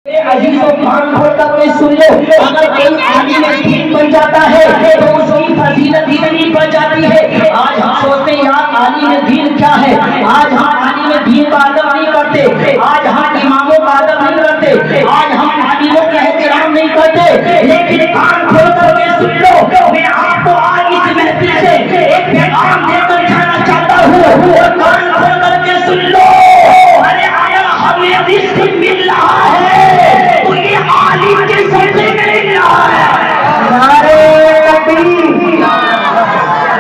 عزیزوں کان کھول کر کے سن لو، اگر کوئی عالم دین بن جاتا ہے تو اس کی فضیلت اتنی بڑھ جاتی ہے۔ آج ہم سوچتے ہیں یار عالم دین کیا ہے، آج ہم عالم دین کا ادب نہیں کرتے، آج ہم اماموں کا ادب نہیں کرتے، آج ہم عالموں کا احترام نہیں کرتے، لیکن کان کھول کر کے سن لو، میں آپ کو آج اس محفل سے ایک پیغام دے کر جانا چاہتا ہوں، اور کان کھول کر کے سن لو، ارے آیا ہمیں رزق مل رہا ہے تو یہ عالم کے صدقے میں مل رہا ہے۔ نعرہ تکبیر،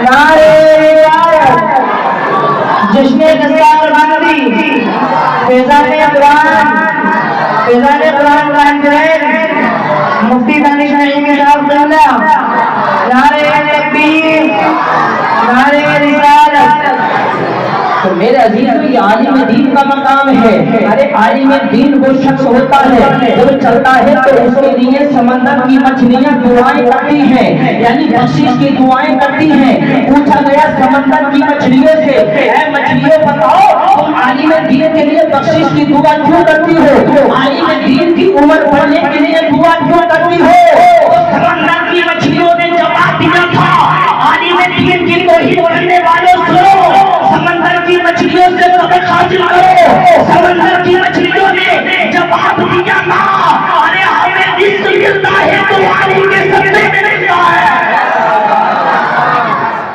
نعرہ رسالت، جشن نثار بندی، فیضان قرآن، فیضان قرآن قائم کریں مفتی دانش نعیمی صاحب قبلہ، نعرہ تکبیر، نعرہ رسالت۔ تو میرے عزیزوں یہ عالم دین کا مقام ہے۔ ارے عالم دین وہ شخص ہوتا ہے جب چلتا ہے تو اس کے لیے سمندر کی مچھلیاں دعائیں کرتی ہیں، یعنی بخشش کی دعائیں کرتی ہیں۔ پوچھا گیا سمندر کی مچھلیوں سے، اے مچھلیوں بتاؤ تم عالم دین کے لیے بخشش کی دعا کیوں کرتی ہو، عالم دین کی عمر بڑھنے کے لیے دعا کیوں کرتی ہو؟ سمندر کی مچھلیوں نے جواب دیا تھا، عالم دین کی توہین کرنے والوں سنو، سمندر کی مچھلیوں سے سبق حاصل کرو۔ سمندر کی مچھلیوں نے جواب دیا تھا، ارے ہمیں رزق ملتا ہے تو عالم کے صدقے میں ملتا ہے،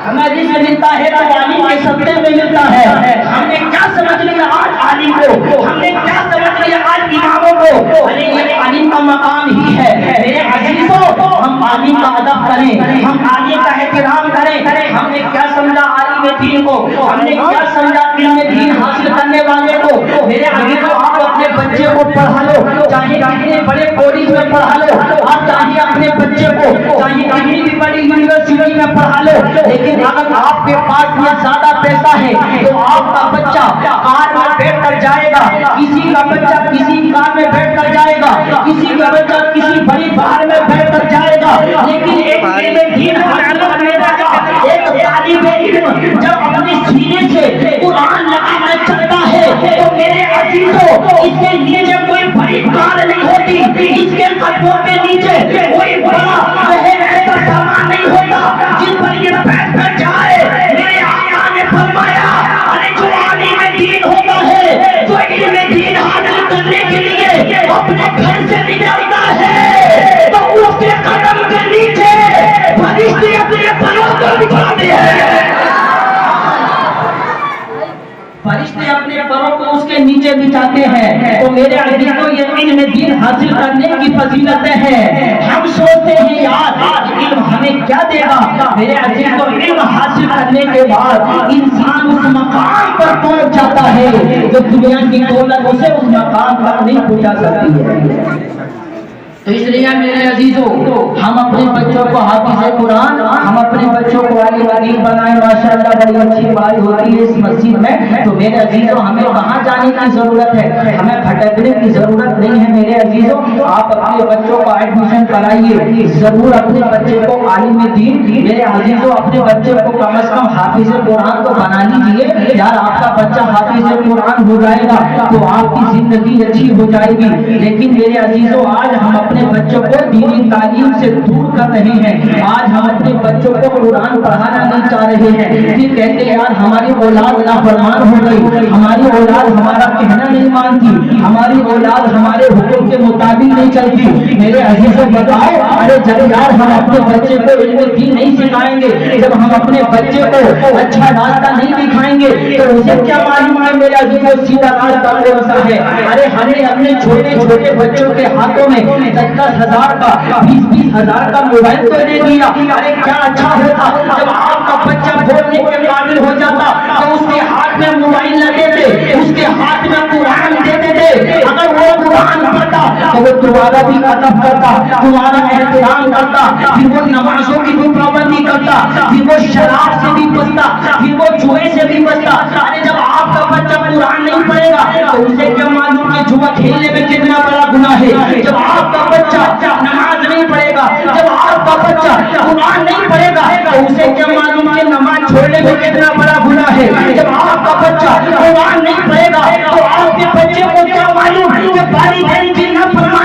ہمیں رزق ملتا ہے تو عالم کے صدقے میں ملتا ہے۔ ہم نے کیا سمجھ لیا آج عالم کو، ہم نے کیا سمجھ لیا آج اماموں کو، ارے یہ عالم کا مقام ہی ہے۔ میرے عزیزوں ہم عالم کا ادب کریں، ہم عالم کا احترام کریں۔ ہم نے کیا سمجھا عالم دین کو، ہم نے کیا سمجھا علم دین حاصل کرنے والے کو۔ میرے عزیزوں آپ اپنے بچے کو پڑھا لو، چاہے کتنے بڑے کالج میں پڑھا لو، آپ چاہیے اپنے بچے کو چاہے کتنی بھی بڑی یونیورسٹی میں پڑھا لو، لیکن اگر آپ کے پاس یہ زیادہ پیسہ ہے تو آپ کا بچہ کار میں بیٹھ کر جائے گا، کسی کا بچہ کسی کار میں بیٹھ کر جائے گا، کسی کا بچہ کسی بڑی بہار میں بیٹھ کر جائے گا، لیکن ایک علم دین حاصل کرنے والا ایک طالب علم جب اپنے سینے سے قرآن لگا کر چلتا ہے تو میرے عزیزوں اس کے نیچے کوئی بڑی کار نہیں ہوتی، اس کے قدموں کے نیچے کوئی بڑا شہر ایسا سامان نہیں ہوتا جس پر یہ بیٹھ کر جائے۔ میرے آقا نے فرمایا ارے جو عالم دین ہوتا ہے، جو علم دین حاصل کرنے کے لیے اپنے گھر سے نکلتا ہے تو اس کے قدم کے نیچے فرشتے اپنے پروں کو بٹھاتے ہیں، فرشتے اپنے پروں کو اس کے نیچے بچھاتے ہیں۔ تو میرے عزیزوں یہ علم دین حاصل کرنے کی فضیلتیں ہیں۔ ہم سوچتے ہیں یار علم ہمیں کیا دے گا، میرے عزیزوں علم حاصل کرنے کے بعد انسان اس مقام پر پہنچ جاتا ہے جو دنیا کی دولت اسے اس مقام پر نہیں پہنچا سکتی ہے۔ تو اس لیے میرے عزیزوں ہم اپنے بچوں کو حافظ قرآن، ہم اپنے بچوں کو عالم دین بنائیں۔ ماشاءاللہ بڑی اچھی بات ہوتی ہے اس مسجد میں۔ تو میرے عزیزوں ہمیں کہاں جانے کی ضرورت ہے، ہمیں بھٹکنے کی ضرورت نہیں ہے۔ میرے عزیزوں آپ اپنے بچوں کو ایڈمیشن کرائیے، ضرور اپنے بچے کو عالم دین، میرے عزیزوں اپنے بچے کو کم از کم حافظ قرآن تو بنا لیجیے۔ یار آپ کا بچہ حافظ قرآن ہو جائے گا تو آپ کی زندگی اچھی ہو جائے گی، لیکن میرے عزیزوں آج ہم اپنے بچوں کو دینی تعلیم سے دور کر رہے ہیں، آج ہم اپنے بچوں کو قرآن پڑھانا نہیں چاہ رہے ہیں۔ پھر کہتے ہیں یار ہماری اولاد نافرمان ہو گئی، ہماری اولاد ہمارا کہنا نہیں مانتی، ہماری اولاد ہمارے حکم کے مطابق نہیں چلتی۔ میرے عزیزوں بتاؤ ارے جب یار ہم اپنے بچے کو علم دین نہیں سکھائیں گے، جب ہم اپنے بچے کو اچھا راستہ نہیں دکھائیں گے تو اسے کیا معلوم ہے میرے عزیزوں سیدھا راستہ کون سا ہے۔ ارے ہم نے اپنے چھوٹے چھوٹے بچوں کے ہاتھوں میں 10,000 کا 20,000 کا موبائل تو دے دیا، ارے کیا اچھا ہوتا جب آپ کا بچہ بولنے کے قابل ہو جاتا تو اس کے ہاتھ میں موبائل نہ دیتے، اس کے ہاتھ میں قرآن دیتے تھے۔ اگر وہ قرآن پڑھتا تو وہ تمہارا بھی ادب کرتا، تمہارا احترام کرتا، پھر وہ نمازوں کی بھی پابندی کرتا، پھر وہ شراب سے بھی بچتا، پھر وہ جوئے سے بھی بچتا۔ ارے جب آپ کا بچہ قرآن نہیں پڑھے گا تو اسے کیا معلوم کہ جوا کھیلنے میں کتنا بڑا گناہ ہے۔ جب آپ کا بچہ نماز نہیں پڑھے گا، جب آپ کا بچہ قرآن نہیں پڑھے گا تو اسے کیا معلوم کہ نماز چھوڑنے میں کتنا بڑا گناہ ہے۔ جب آپ کا بچہ قرآن نہیں پڑھے گا تو آپ کے بچے کو کیا معلوم کہ والدین کی نافرمانی